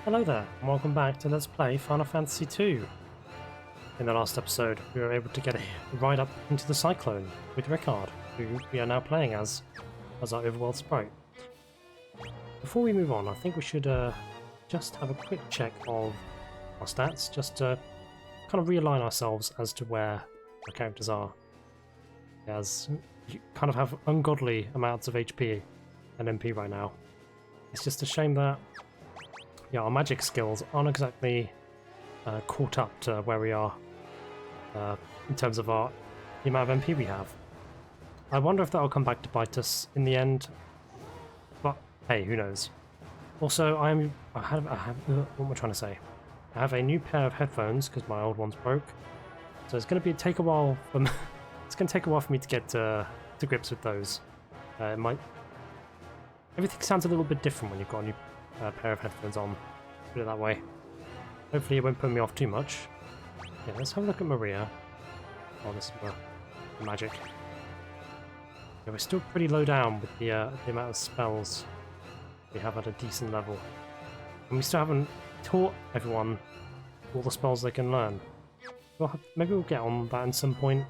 Hello there, and welcome back to Let's Play Final Fantasy II. In the last episode, we were able to get a ride up into the Cyclone with Ricard, who we are now playing as our overworld sprite. Before we move on, I think we should just have a quick check of our stats, just to kind of realign ourselves as to where our characters are. As you kind of have ungodly amounts of HP and MP right now. It's just a shame that our magic skills aren't exactly caught up to where we are in terms of the amount of MP we have. I wonder if that will come back to bite us in the end, but hey, who knows. Also, I have what am I trying to say? I have a new pair of headphones because my old ones broke, so it's going to take a while for me. It's going to take a while for me to get to grips with those. Everything sounds a little bit different when you've got a new pair of headphones on, put it that way. Hopefully it won't put me off too much. Yeah, let's have a look at Maria. Oh, this is the magic. Yeah, we're still pretty low down with the amount of spells we have at a decent level. And we still haven't taught everyone all the spells they can learn. Maybe we'll get on that at some point,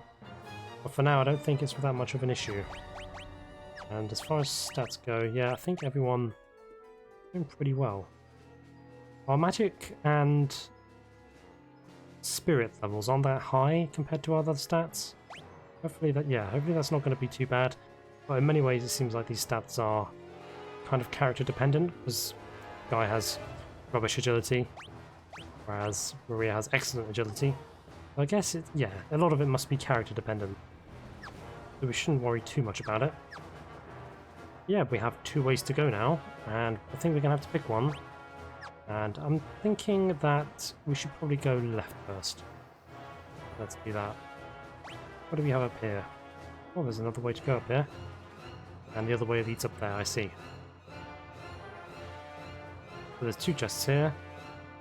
but for now I don't think it's that much of an issue. And as far as stats go, yeah, I think everyone doing pretty well. Our magic and spirit levels aren't that high compared to other stats. Hopefully that's not going to be too bad. But in many ways it seems like these stats are kind of character dependent, because Guy has rubbish agility, whereas Maria has excellent agility. So I guess a lot of it must be character dependent. So we shouldn't worry too much about it. Yeah, we have 2 ways to go now, and I think we're going to have to pick one. And I'm thinking that we should probably go left first. Let's do that. What do we have up here? Oh, there's another way to go up here. And the other way leads up there, I see. So there's 2 chests here.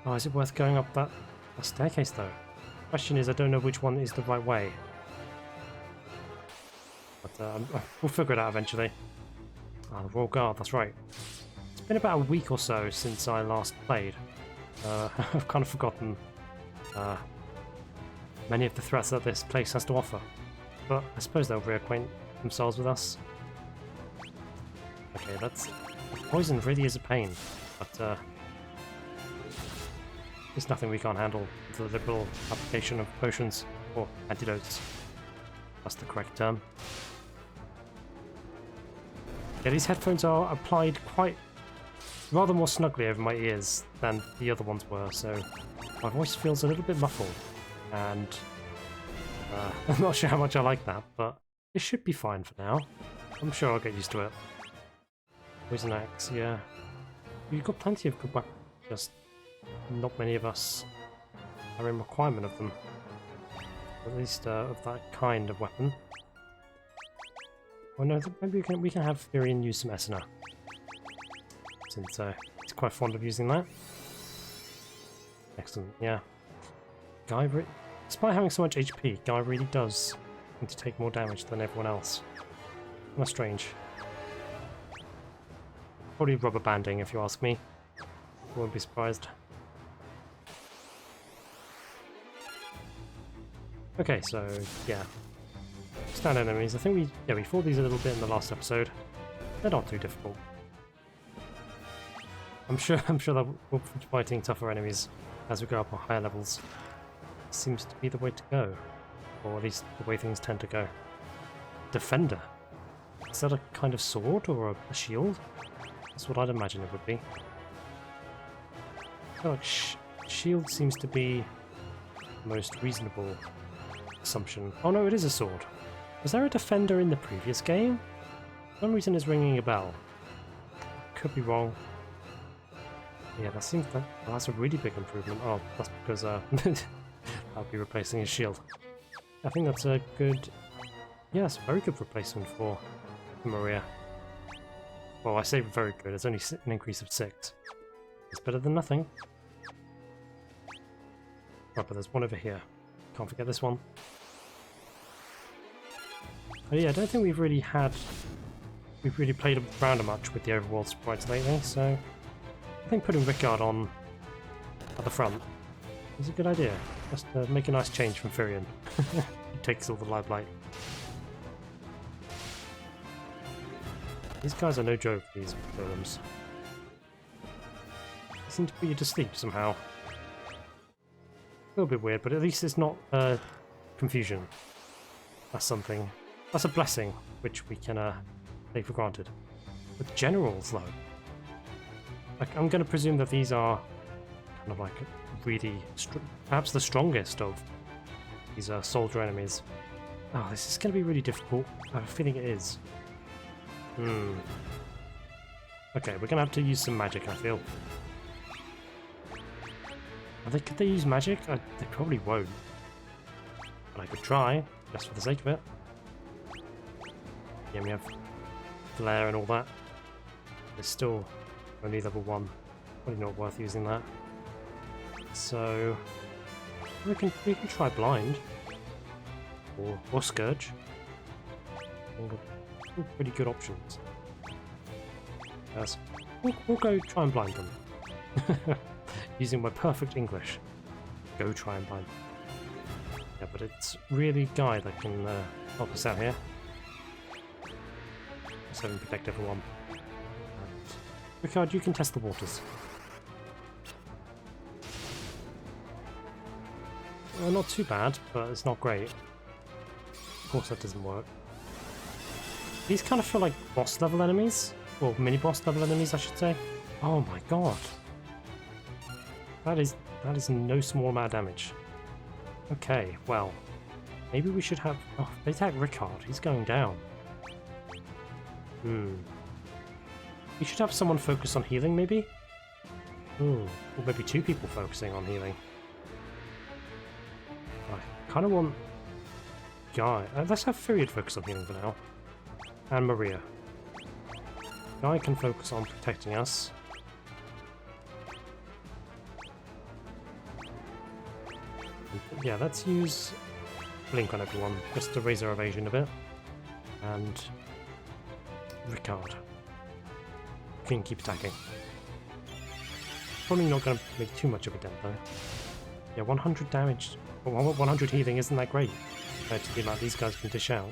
Oh, is it worth going up that staircase though? Question is, I don't know which one is the right way. But we'll figure it out eventually. Ah, the Royal Guard, that's right. It's been about a week or so since I last played. I've kind of forgotten many of the threats that this place has to offer. But I suppose they'll reacquaint themselves with us. Okay, poison really is a pain, but it's nothing we can't handle with the liberal application of potions, or antidotes. That's the correct term. Yeah, these headphones are applied rather more snugly over my ears than the other ones were, so my voice feels a little bit muffled, and I'm not sure how much I like that, but it should be fine for now. I'm sure I'll get used to it. Poison axe, yeah. We've got plenty of good weapons, just not many of us are in requirement of them. At least of that kind of weapon. Well, no, maybe we can have Firion use some Esuna, since he's quite fond of using that. Excellent, yeah. Guy, despite having so much HP, Guy really does seem to take more damage than everyone else. Kind of strange. Probably rubber banding, if you ask me. I won't be surprised. Okay, so yeah. Standard enemies. I think we fought these a little bit in the last episode. They're not too difficult. I'm sure that we'll be fighting tougher enemies as we go up on higher levels. Seems to be the way to go, or at least the way things tend to go. Defender. Is that a kind of sword or a shield? That's what I'd imagine it would be. I feel like shield seems to be the most reasonable assumption. Oh no, it is a sword. Was there a defender in the previous game? For some reason it's ringing a bell. Could be wrong. Yeah, that's a really big improvement. Oh, that's because I'll be replacing his shield. I think that's a good... Yes, very good replacement for Maria. Well, I say very good, it's only an increase of 6. It's better than nothing. Oh, but there's one over here. Can't forget this one. But yeah, I don't think we've really played around much with the overworld sprites lately, so I think putting Ricard on at the front. It's a good idea. Just make a nice change from Firion. He takes all the limelight. These guys are no joke, these golems. They seem to put you to sleep somehow. A little bit weird, but at least it's not confusion. That's something. That's a blessing, which we can take for granted. With generals, though, like, I'm going to presume that these are kind of like really, perhaps the strongest of these soldier enemies. Oh, this is going to be really difficult. I have a feeling it is. Okay, we're going to have to use some magic, I feel. Could they use magic? They probably won't. But I could try, just for the sake of it. Yeah, we have Flare and all that. It's still only level 1. Probably not worth using that. So we can try Blind or Scourge. All pretty good options. Yes, we'll go try and blind them. Using my perfect English. Go try and blind them. Yeah, but it's really Guy that can help us out here. Let's have him protect everyone. And Ricard, you can test the waters. Well, not too bad, but it's not great. Of course that doesn't work. These kind of feel like boss level enemies. Or mini boss level enemies, I should say. Oh my god. That is no small amount of damage. Okay, well. Maybe we should have... Oh, they attack Ricard. He's going down. We should have someone focus on healing, maybe? Or maybe 2 people focusing on healing. I kind of want... Guy. Let's have Firion focus on healing for now. And Maria. Guy can focus on protecting us. Yeah, let's use Blink on everyone, just to raise our evasion a bit. And Ricard can keep attacking. Probably not going to make too much of a dent though. Yeah, 100 damage, 100 healing isn't that great compared to the amount these guys can dish out.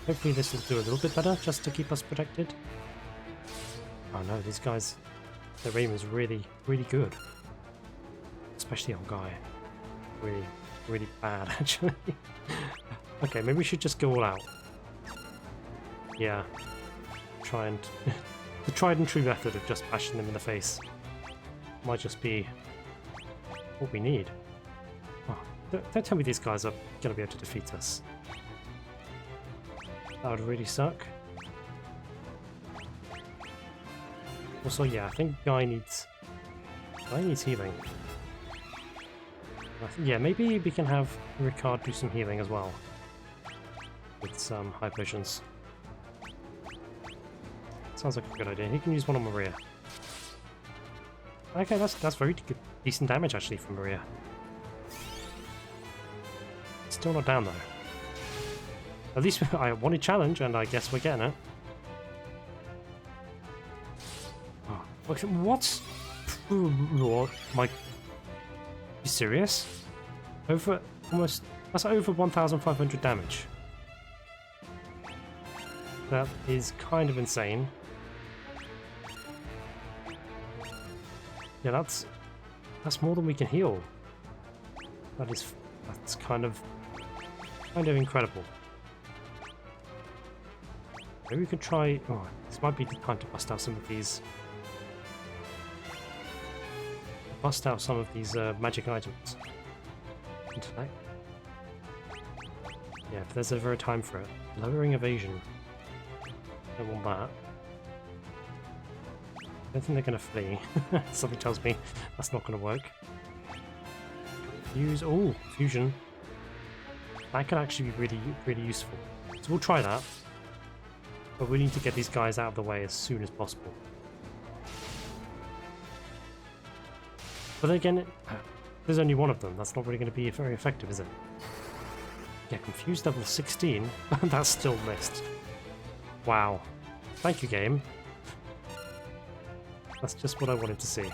Hopefully this will do a little bit better, just to keep us protected. Oh no, these guys, their aim is really, really good. Especially on Guy. Really, really bad, actually. Okay, maybe we should just go all out. Yeah. Try and... the tried and true method of just bashing them in the face might just be what we need. Oh, don't tell me these guys are going to be able to defeat us. That would really suck. Also, yeah, I think Guy needs healing. Yeah, maybe we can have Ricard do some healing as well. With some high potions. Sounds like a good idea. He can use one on Maria. Okay, that's very good, decent damage actually from Maria. Still not down though. At least I wanted challenge, and I guess we're getting it. Oh, what? My... You serious? Over almost... That's over 1,500 damage. That is kind of insane. Yeah, that's more than we can heal. That's kind of incredible. Maybe we could try... Oh, this might be the time to bust out some of these... Bust out some of these magic items. Intellect. Yeah, if there's ever a time for it. Lowering evasion. Don't want that. I don't think they're going to flee. Something tells me that's not going to work. Use... Oh, fusion. That could actually be really, really useful. So we'll try that. But we need to get these guys out of the way as soon as possible. But then again, there's only one of them. That's not really going to be very effective, is it? Yeah, confused level 16. That's still missed. Wow. Thank you, game. That's just what I wanted to see.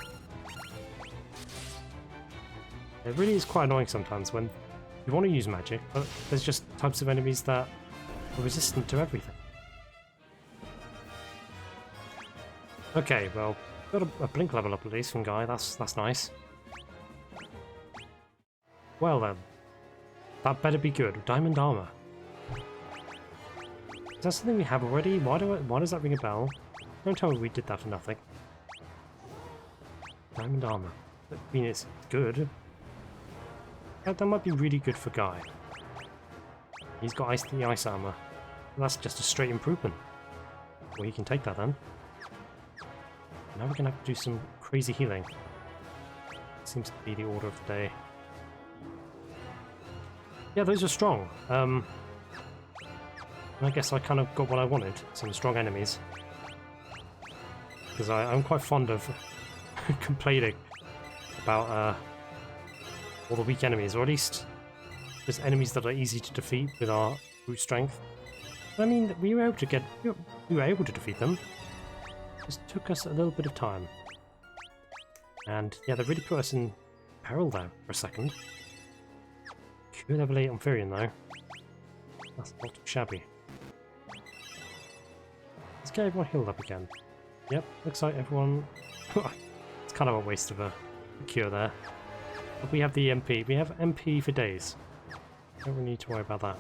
It really is quite annoying sometimes when you want to use magic, but there's just types of enemies that are resistant to everything. Okay, well, got a blink level up at least from Guy. That's nice. Well then, that better be good. Diamond armor. Is that something we have already? Why does that ring a bell? Don't tell me we did that for nothing. Diamond armor. I mean, it's good. That might be really good for Guy. He's got the ice armor. That's just a straight improvement. Well, he can take that then. Now we're gonna have to do some crazy healing. Seems to be the order of the day. Yeah, those are strong. I guess I kind of got what I wanted. Some strong enemies. Because I'm quite fond of complaining about all the weak enemies, or at least just enemies that are easy to defeat with our brute strength. I mean, we were able to defeat them. Just took us a little bit of time. And yeah, they really put us in peril there for a second. Cure level 8 Amphibian though. That's not too shabby. Let's get everyone healed up again. Yep, looks like everyone... It's kind of a waste of a cure there. But we have the MP. We have MP for days. Don't really need to worry about that.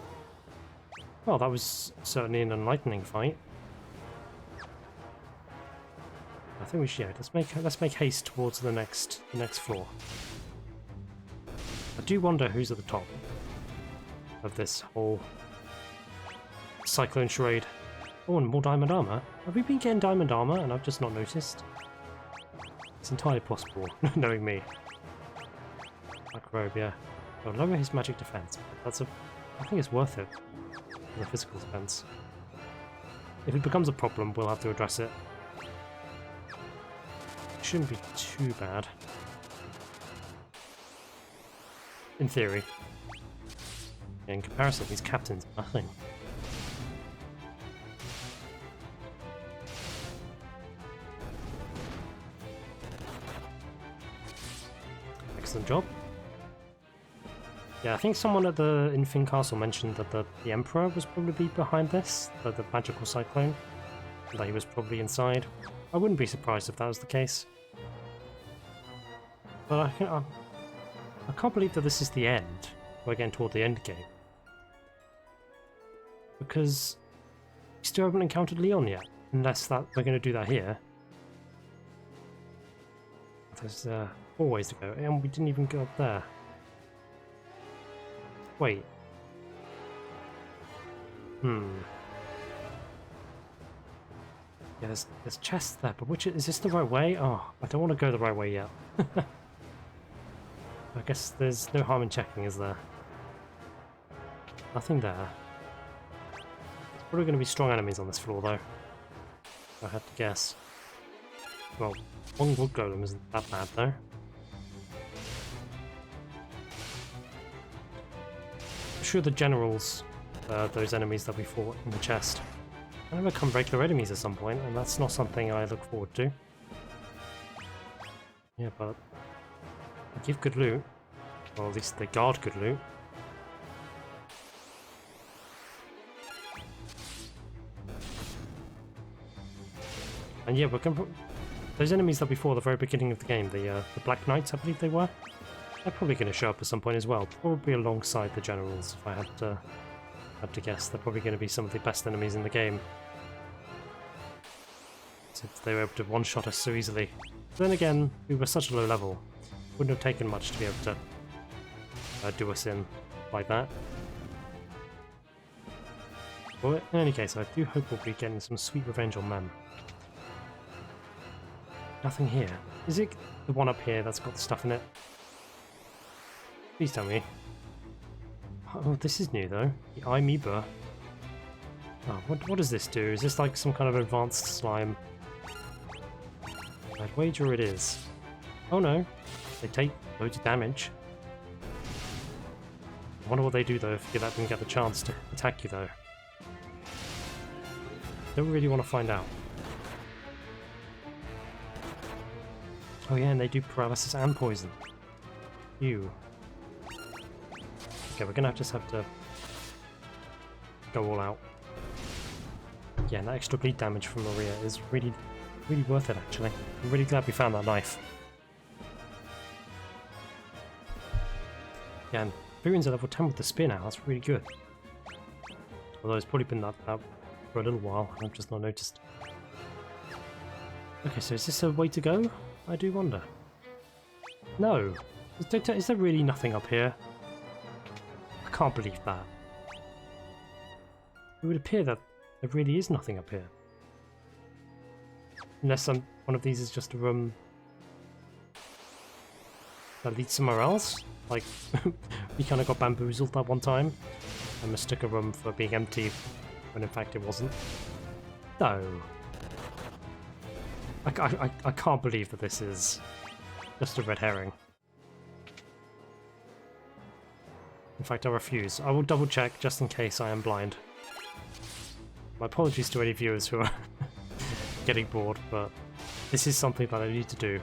Well, that was certainly an enlightening fight. I think we should. Yeah, let's make haste towards the next floor. I do wonder who's at the top of this whole Cyclone Charade. Oh, and more diamond armor. Have we been getting diamond armor and I've just not noticed? It's entirely possible, knowing me. Black robe, yeah. Oh, lower his magic defense. I think it's worth it for the physical defense. If it becomes a problem, we'll have to address it. Shouldn't be too bad. In theory. Yeah, in comparison, these captains are nothing. Excellent job. Yeah, I think someone at the Infin Castle mentioned that the Emperor was probably behind this, the magical cyclone, that he was probably inside. I wouldn't be surprised if that was the case. But I can't believe that this is the end. We're getting toward the end game. Because we still haven't encountered Leon yet, unless that we're going to do that here. There's 4 ways to go, and we didn't even go up there. Wait. Yeah, there's chests there, but which is this the right way? Oh, I don't want to go the right way yet. I guess there's no harm in checking, is there? Nothing there. There's probably going to be strong enemies on this floor, though. I had to guess. Well, one wood golem isn't that bad, though. I'm sure the generals, those enemies that we fought in the chest, they will become regular enemies at some point, and that's not something I look forward to. Yeah, but they give good loot, or at least they guard good loot. And yeah, those enemies that we fought at the very beginning of the game, the Black Knights, I believe they were, they're probably going to show up at some point as well, probably alongside the generals, if I had to guess. They're probably going to be some of the best enemies in the game, since they were able to one-shot us so easily. But then again, we were such a low level, wouldn't have taken much to be able to do us in like that. But in any case, I do hope we'll be getting some sweet revenge on them. Nothing here. Is it the one up here that's got the stuff in it? Please tell me. Oh, this is new though. The Amoeba. Oh, what does this do? Is this like some kind of advanced slime? I'd wager it is. Oh no. They take loads of damage. I wonder what they do though if you let them get the chance to attack you though. Don't really want to find out. Oh yeah, and they do paralysis and poison. Ew. Okay, we're gonna just have to go all out. Yeah, and that extra bleed damage from Maria is really worth it, actually. I'm really glad we found that knife. Yeah, and Firian's at level 10 with the spear now, that's really good. Although it's probably been that for a little while, I've just not noticed. Okay, so is this a way to go? I do wonder. No! Is there really nothing up here? I can't believe that. It would appear that there really is nothing up here. Unless one of these is just a room that leads somewhere else? Like, we kind of got bamboozled that one time and mistook a room for being empty when in fact it wasn't. No. I can't believe that this is just a red herring. In fact, I refuse. I will double check just in case I am blind. My apologies to any viewers who are getting bored, but this is something that I need to do.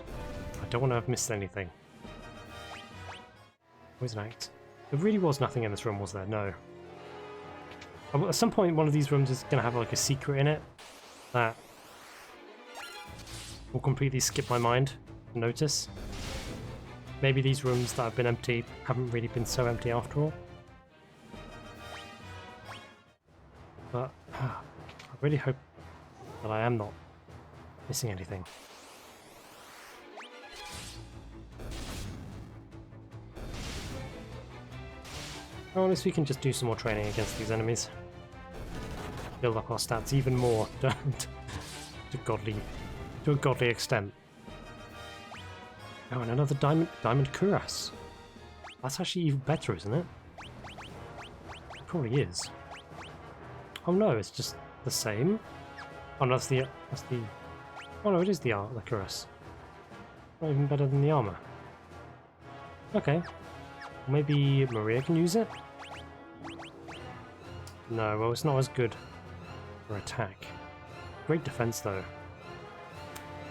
I don't want to have missed anything. Poison act. There really was nothing in this room, was there? No. At some point, one of these rooms is going to have like a secret in it that will completely skip my mind to notice. Maybe these rooms that have been empty haven't really been so empty after all. But I really hope that I am not missing anything. Or at least we can just do some more training against these enemies. Build up our stats even more to a godly extent. Oh, and another diamond cuirass. That's actually even better, isn't it? It probably is. Oh no, it's just the same. Oh no, that's the. Oh no, it is the cuirass. Not even better than the armor. Okay. Maybe Maria can use it? No, well, it's not as good for attack. Great defense, though.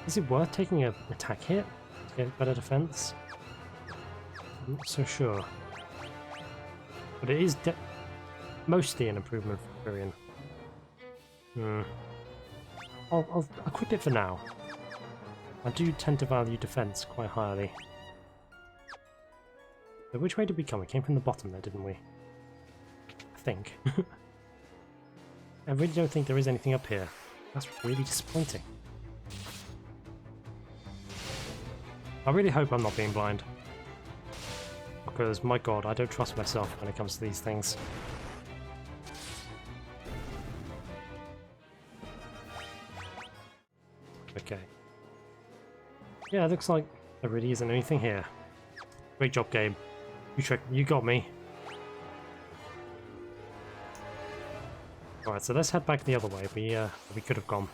Is it worth taking an attack hit to get better defense? I'm not so sure. But it is mostly an improvement for Firian. I'll equip it for now. I do tend to value defense quite highly. So which way did we come? We came from the bottom there, didn't we? I think. I really don't think there is anything up here. That's really disappointing. I really hope I'm not being blind. Because, my god, I don't trust myself when it comes to these things. Okay. Yeah, it looks like there really isn't anything here. Great job, game. You got me. Alright, so let's head back the other way. We could have gone.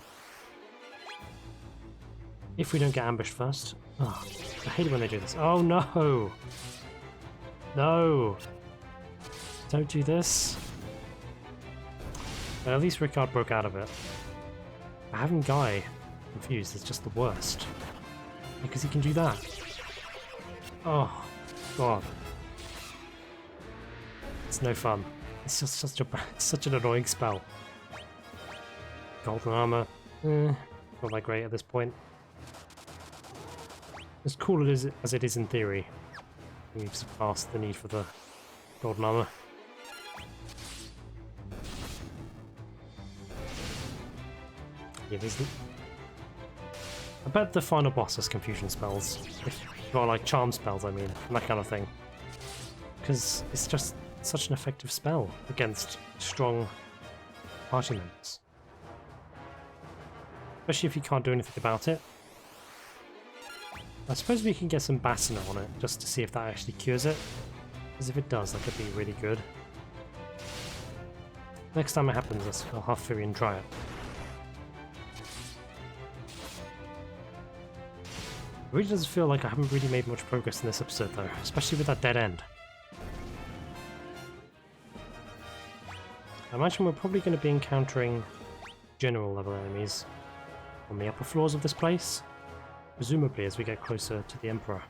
If we don't get ambushed first. Oh, I hate it when they do this. Oh no! No! Don't do this. Well, at least Ricard broke out of it. Having Guy confused is just the worst. Because he can do that. Oh, god. It's no fun. It's just such an annoying spell. Golden armor, not that great at this point. As cool as it is in theory, we've surpassed the need for the golden armor. Yeah, I bet the final boss has confusion spells. Well, like charm spells, I mean, and that kind of thing. Because it's just such an effective spell against strong party members. Especially if you can't do anything about it. I suppose we can get some Basina on it, just to see if that actually cures it. Because if it does, that could be really good. Next time it happens, I'll have Firian try it. It really does feel like I haven't really made much progress in this episode though, especially with that dead end. I imagine we're probably going to be encountering general level enemies on the upper floors of this place, presumably as we get closer to the Emperor,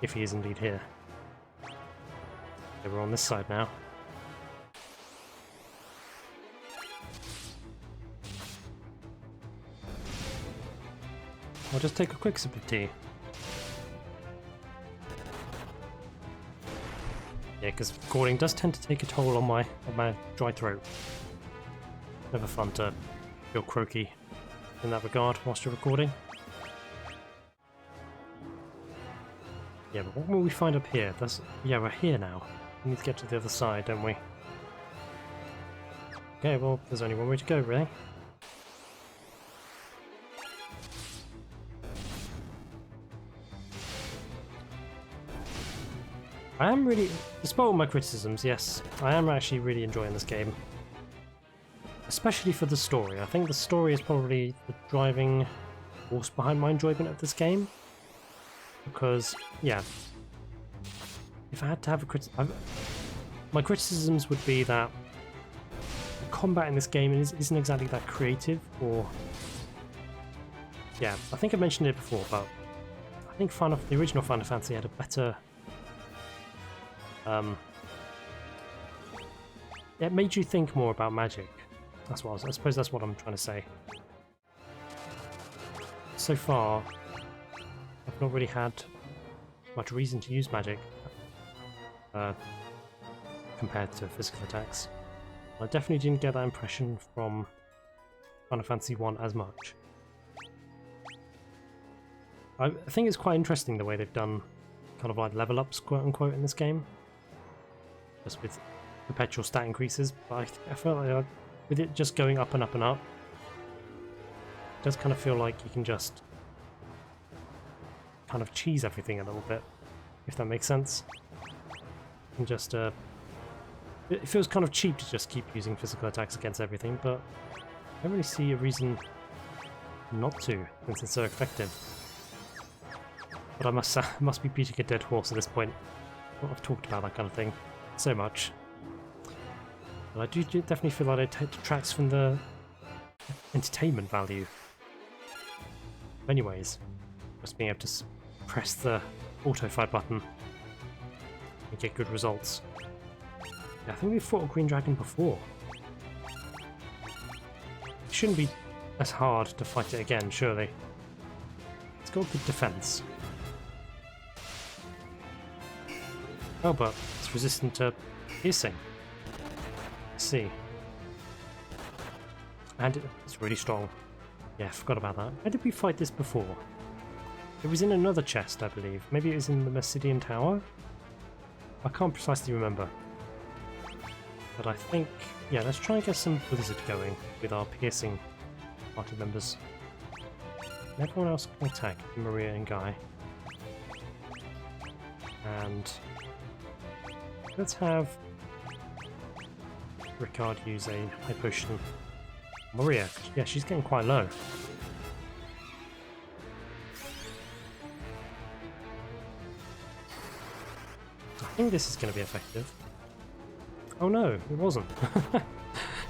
if he is indeed here. Okay, we're on this side now. I'll just take a quick sip of tea. Yeah, because recording does tend to take a toll on my dry throat. Never fun to feel croaky in that regard whilst you're recording. Yeah, but what will we find up here? Yeah, we're here now. We need to get to the other side, don't we? Okay, well, there's only one way to go, really. I am really, despite all my criticisms, yes, I am actually really enjoying this game. Especially for the story. I think the story is probably the driving force behind my enjoyment of this game. Because, yeah, if I had to have a my criticisms would be that the combat in this game isn't exactly that creative, or... Yeah, I think I mentioned it before, but I think the original Final Fantasy had a better... it made you think more about magic. I suppose that's what I'm trying to say. So far, I've not really had much reason to use magic compared to physical attacks. I definitely didn't get that impression from Final Fantasy 1 as much. I think it's quite interesting the way they've done kind of like level ups, quote unquote, in this game. Just with perpetual stat increases, but I feel like with it just going up and up and up, it does kind of feel like you can just kind of cheese everything a little bit, if that makes sense. And just, it feels kind of cheap to just keep using physical attacks against everything, but I don't really see a reason not to, since it's so effective. But I must be beating a dead horse at this point. I've talked about that kind of thing so much. But I do definitely feel like it detracts from the entertainment value. Anyways, just being able to press the auto-fight button and get good results. Yeah, I think we've fought a green dragon before. It shouldn't be as hard to fight it again, surely. It's got good defense. Oh, but it's resistant to piercing. I see. And it's really strong. Yeah, I forgot about that. Where did we fight this before? It was in another chest, I believe. Maybe it was in the Mesidian Tower? I can't precisely remember. But I think... Yeah, let's try and get some Blizzard going with our piercing party members. And everyone else can attack, Maria and Guy. And... let's have Ricard use a high potion. Maria, yeah, she's getting quite low. I think this is going to be effective. Oh no, it wasn't.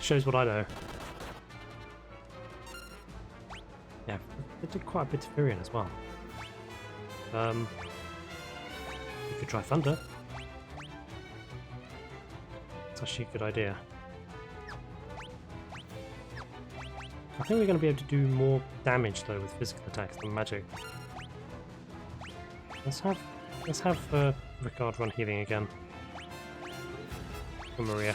Shows what I know. Yeah, it did quite a bit of Firion as well. You could try Thunder. It's actually a good idea. I think we're going to be able to do more damage though with physical attacks than magic. Let's have Ricard run healing again. For Maria.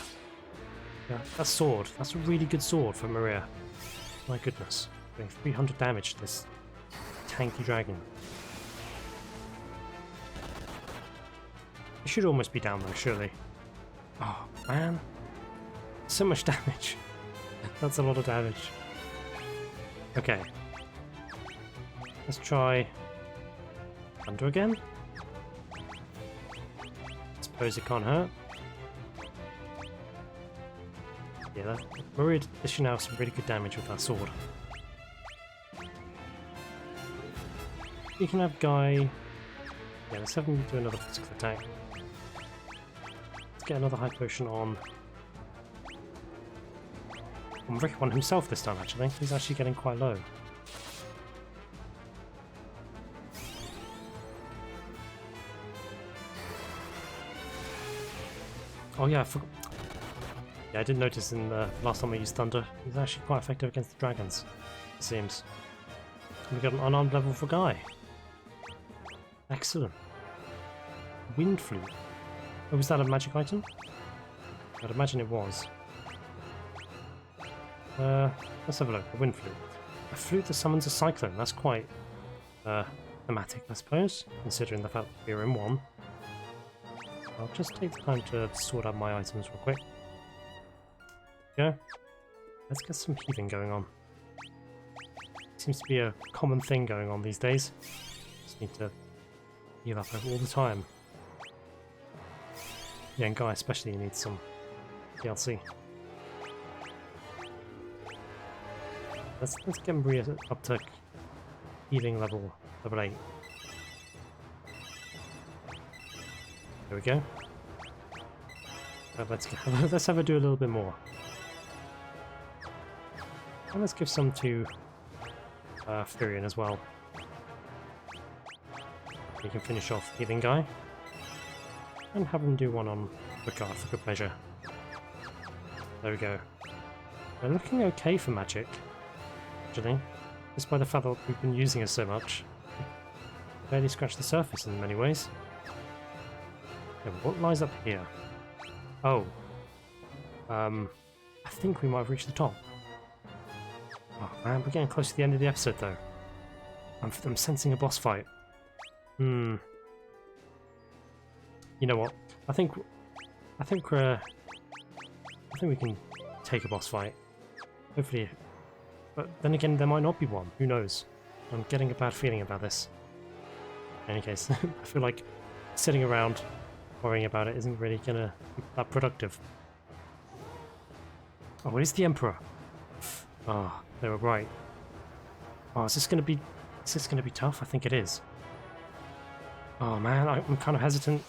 Yeah, that sword. That's a really good sword for Maria. My goodness. Doing 300 damage to this tanky dragon. It should almost be down though, surely. Oh, man. So much damage. That's a lot of damage. Okay. Let's try Thunder again. Suppose it can't hurt. Yeah, Maria dishing out some really good damage with that sword. You can have Guy... Yeah, let's have him do another physical attack. Let's get another high potion on Rick on himself this time, actually. He's actually getting quite low. Oh yeah, I forgot. Yeah, I did notice in the last time I used Thunder, he's actually quite effective against the dragons, it seems. we got an unarmed level for Guy. Excellent. Wind flute. Oh, was that a magic item? I'd imagine it was. Let's have a look. A wind flute. A flute that summons a cyclone. That's quite thematic, I suppose, considering the fact that we're in one. I'll just take the time to sort out my items real quick. Yeah. Let's get some healing going on. Seems to be a common thing going on these days. Just need to heal up all the time. Yeah, and Guy especially needs some DLC. Let's get Maria up to healing level 8. There we go. Let's have her do a little bit more. And let's give some to Furion as well. We can finish off healing Guy. And have him do one on Ricard for good measure. There we go. We're looking okay for magic, actually. Despite the fact that we've been using it so much. Barely scratched the surface in many ways. Okay, what lies up here? Oh. I think we might have reached the top. Oh man, we're getting close to the end of the episode though. I'm sensing a boss fight. You know what? I think we can take a boss fight. Hopefully. But then again, there might not be one. Who knows? I'm getting a bad feeling about this. In any case, I feel like sitting around worrying about it isn't really gonna be that productive. Oh, it is the Emperor. Oh, they were right. Oh, is this gonna be tough? I think it is. Oh man, I'm kind of hesitant.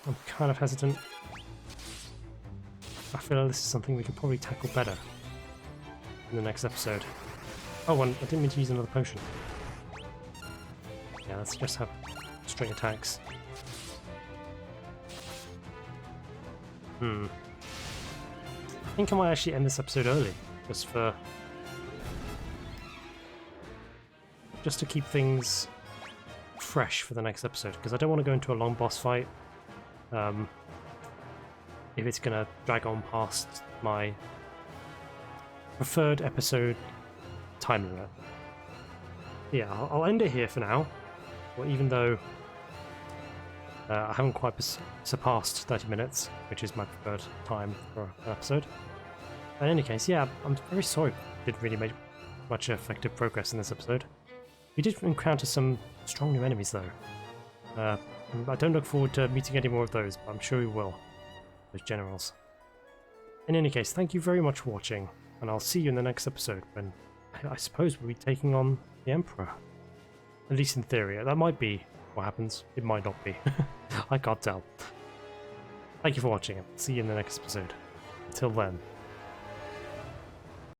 I feel like this is something we could probably tackle better in the next episode. Oh, and I didn't mean to use another potion. Yeah, let's just have straight attacks. I think I might actually end this episode early, just to keep things fresh for the next episode, because I don't want to go into a long boss fight if it's going to drag on past my preferred episode time limit. Yeah, I'll end it here for now. Well, even though I haven't quite surpassed 30 minutes, which is my preferred time for an episode. In any case, yeah, I'm very sorry I didn't really make much effective progress in this episode. We did encounter some strong new enemies though. I don't look forward to meeting any more of those, but I'm sure we will. Those generals. In any case, thank you very much for watching, and I'll see you in the next episode when I suppose we'll be taking on the Emperor. At least in theory. That might be what happens. It might not be. I can't tell. Thank you for watching. See you in the next episode. Until then.